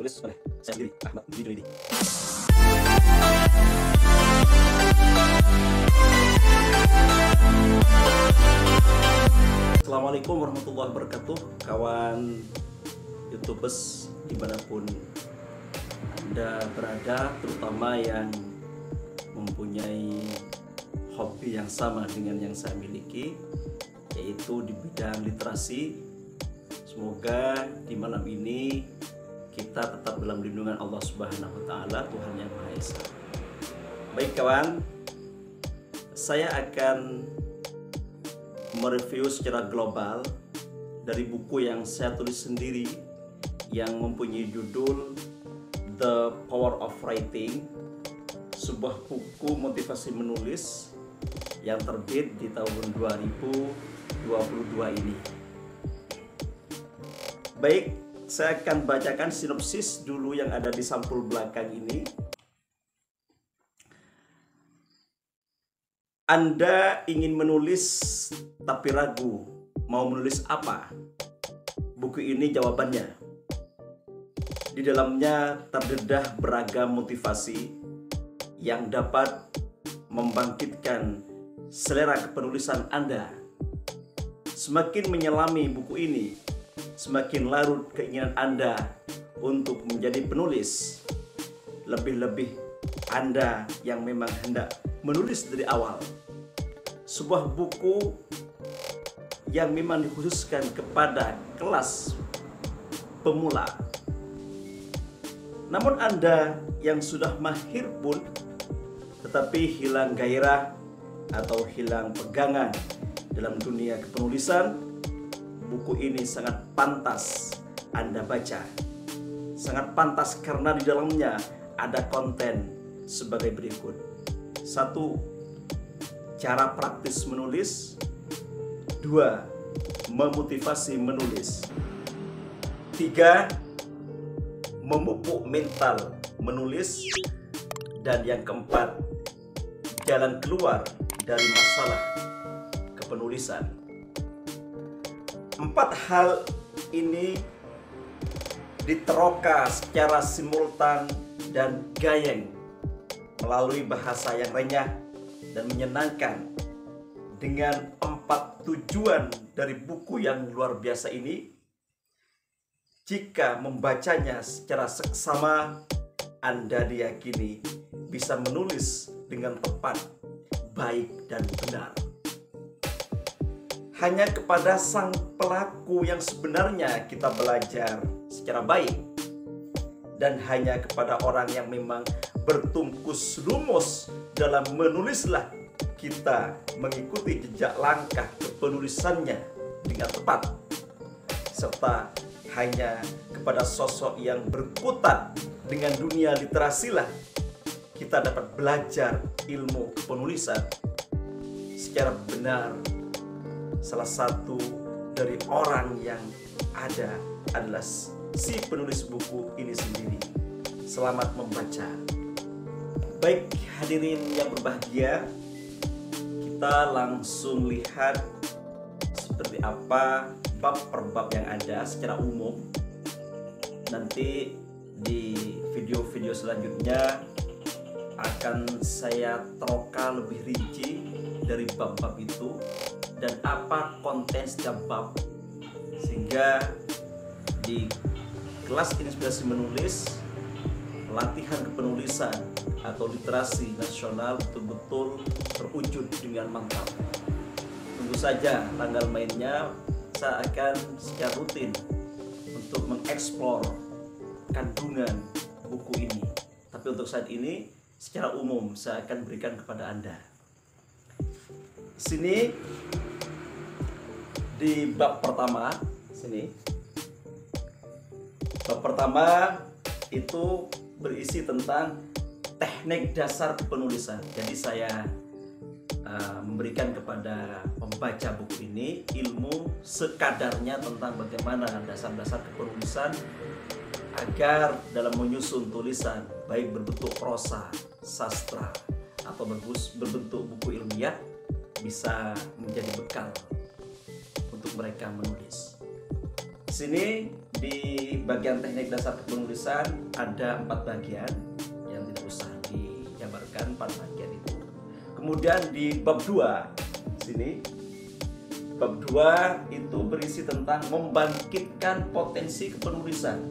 ditulis oleh saya sendiri, Ahmad Junaidi. Assalamualaikum warahmatullahi wabarakatuh, kawan YouTubers dimanapun Anda berada, terutama yang mempunyai hobi yang sama dengan yang saya miliki, yaitu di bidang literasi. Semoga di malam ini kita tetap dalam lindungan Allah Subhanahu wa Ta'ala, Tuhan Yang Maha Esa. Baik kawan, saya akan mereview secara global dari buku yang saya tulis sendiri yang mempunyai judul The Power of Writing, sebuah buku motivasi menulis yang terbit di tahun 2022 ini. Baik, saya akan bacakan sinopsis dulu yang ada di sampul belakang ini. Anda ingin menulis tapi ragu mau menulis apa? Buku ini jawabannya. Di dalamnya terdedah beragam motivasi yang dapat membangkitkan selera kepenulisan Anda. Semakin menyelami buku ini, semakin larut keinginan Anda untuk menjadi penulis. Lebih-lebih Anda yang memang hendak menulis dari awal. Sebuah buku yang memang dikhususkan kepada kelas pemula. Namun Anda yang sudah mahir pun tetapi hilang gairah atau hilang pegangan dalam dunia kepenulisan, buku ini sangat pantas Anda baca. Sangat pantas karena di dalamnya ada konten sebagai berikut. 1. Cara praktis menulis. 2. Memotivasi menulis. 3. Memupuk mental menulis. Dan yang keempat, jalan keluar dari masalah kepenulisan. 4 hal ini diteroka secara simultan dan gayeng melalui bahasa yang renyah dan menyenangkan. Dengan 4 tujuan dari buku yang luar biasa ini, jika membacanya secara seksama, Anda diyakini bisa menulis dengan tepat, baik dan benar. Hanya kepada sang pelaku yang sebenarnya kita belajar secara baik, dan hanya kepada orang yang memang bertungkus lumus dalam menulislah kita mengikuti jejak langkah kepenulisannya dengan tepat. Serta hanya kepada sosok yang berkutat dengan dunia literasilah kita dapat belajar ilmu kepenulisan secara benar. Salah satu dari orang yang ada adalah si penulis buku ini sendiri. Selamat membaca. Baik hadirin yang berbahagia, kita langsung lihat seperti apa bab per bab yang ada secara umum. Nanti di video-video selanjutnya akan saya teroka lebih rinci dari bab-bab itu dan apa konten setiap bab, sehingga di kelas inspirasi menulis, latihan kepenulisan atau literasi nasional betul-betul terwujud dengan mantap. Tunggu saja tanggal mainnya. Saya akan secara rutin untuk mengeksplor kandungan buku ini. Tapi untuk saat ini secara umum saya akan berikan kepada Anda. Sini di bab pertama, sini. Bab pertama itu berisi tentang teknik dasar kepenulisan. Jadi saya memberikan kepada pembaca buku ini ilmu sekadarnya tentang bagaimana dasar-dasar kepenulisan agar dalam menyusun tulisan, baik berbentuk prosa, sastra, atau berbentuk buku ilmiah, bisa menjadi bekal untuk mereka menulis. Di sini di bagian teknik dasar kepenulisan ada 4 bagian yang tidak usah dijabarkan, 4 bagian itu. Kemudian di bab 2 sini, bab 2 itu berisi tentang membangkitkan potensi kepenulisan.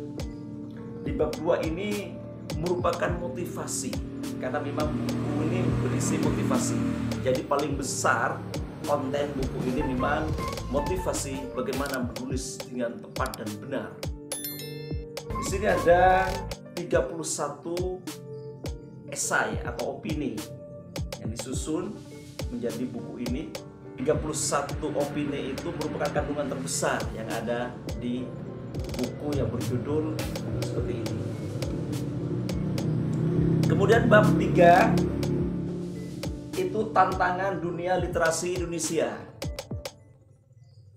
Di bab 2 ini merupakan motivasi, karena memang buku ini berisi motivasi. Jadi paling besar konten buku ini memang motivasi bagaimana menulis dengan tepat dan benar. Di sini ada 31 esai atau opini yang disusun menjadi buku ini. 31 opini itu merupakan kandungan terbesar yang ada di buku yang berjudul seperti ini. Kemudian bab 3 itu tantangan dunia literasi Indonesia.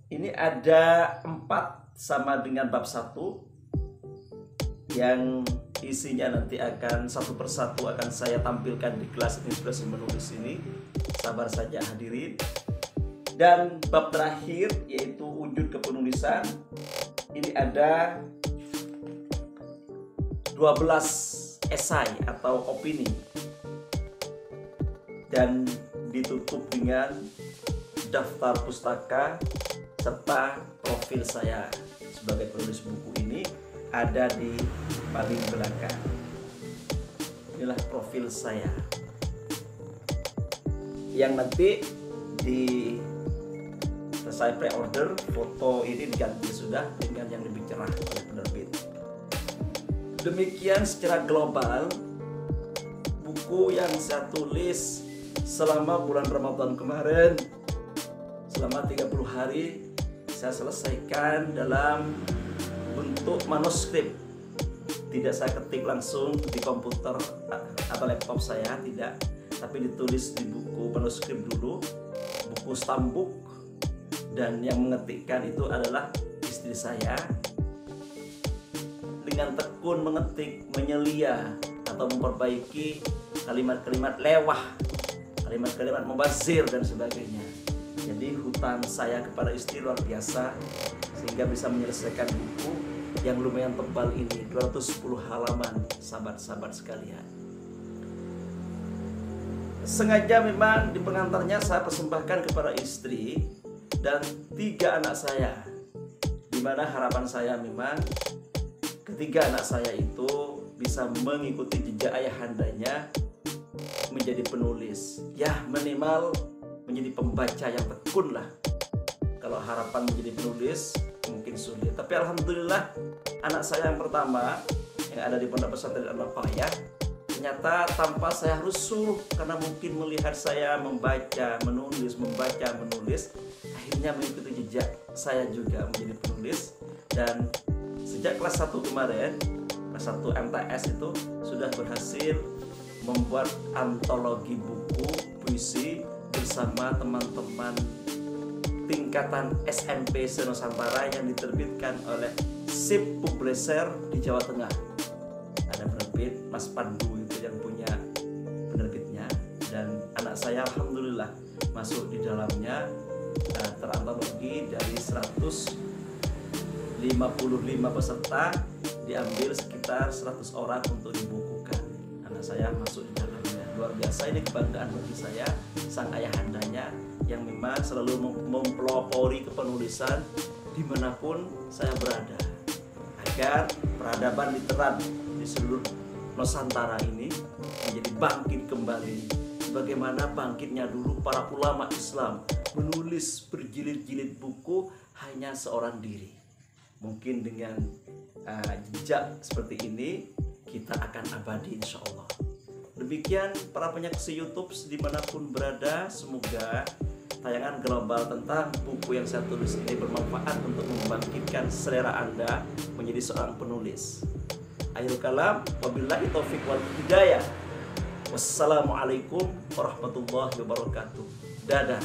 Ini ada 4 sama dengan bab 1 yang isinya nanti akan satu persatu akan saya tampilkan di kelas inspirasi menulis ini. Sabar saja hadirin. Dan bab terakhir yaitu wujud kepenulisan. Ini ada 12 esai atau opini. Dan ditutup dengan daftar pustaka serta profil saya sebagai penulis buku ini ada di paling belakang. Inilah profil saya yang nanti di selesai pre-order foto ini diganti sudah dengan yang lebih cerah oleh penerbit. Demikian secara global buku yang saya tulis selama bulan Ramadan kemarin, selama 30 hari saya selesaikan dalam bentuk manuskrip. Tidak saya ketik langsung di komputer atau laptop saya, tidak, tapi ditulis di buku manuskrip dulu, buku stambuk, dan yang mengetikkan itu adalah istri saya. Dengan tekun mengetik, menyelia atau memperbaiki kalimat-kalimat lewah, kalimat-kalimat mubazir dan sebagainya. Jadi hutang saya kepada istri luar biasa sehingga bisa menyelesaikan buku yang lumayan tebal ini, 210 halaman, sahabat-sahabat sekalian. Sengaja memang di pengantarnya saya persembahkan kepada istri dan 3 anak saya, dimana harapan saya memang ketiga anak saya itu bisa mengikuti jejak ayahandanya menjadi penulis, ya minimal menjadi pembaca yang tekun lah. Kalau harapan menjadi penulis mungkin sulit, tapi alhamdulillah anak saya yang pertama yang ada di Pondok Pesantren Al-Wafa ternyata tanpa saya harus suruh, karena mungkin melihat saya membaca, menulis, membaca, menulis, akhirnya mengikuti jejak saya juga menjadi penulis. Dan sejak kelas 1 kemarin, kelas 1 MTS itu sudah berhasil membuat antologi buku puisi bersama teman-teman tingkatan SMP se-Nusantara yang diterbitkan oleh SIP Publisher di Jawa Tengah. Ada penerbit Mas Pandu itu yang punya penerbitnya, dan anak saya alhamdulillah masuk di dalamnya. Terantologi dari 155 peserta diambil sekitar 100 orang untuk dibukukan. Anak saya masuk di dalamnya. Luar biasa, ini kebanggaan bagi saya, sang ayahandanya yang memang selalu mempelopori kepenulisan dimanapun saya berada, agar peradaban literat di seluruh Nusantara ini menjadi bangkit kembali. Bagaimana bangkitnya dulu para ulama Islam menulis berjilid-jilid buku hanya seorang diri. Mungkin dengan jejak seperti ini kita akan abadi insya Allah. Demikian para penyaksi YouTube dimanapun berada, semoga tayangan global tentang buku yang saya tulis ini bermanfaat untuk membangkitkan selera Anda menjadi seorang penulis. Akhirul kalam, wabillahi taufiq wal hidayah. Wassalamualaikum warahmatullahi wabarakatuh. Dadah.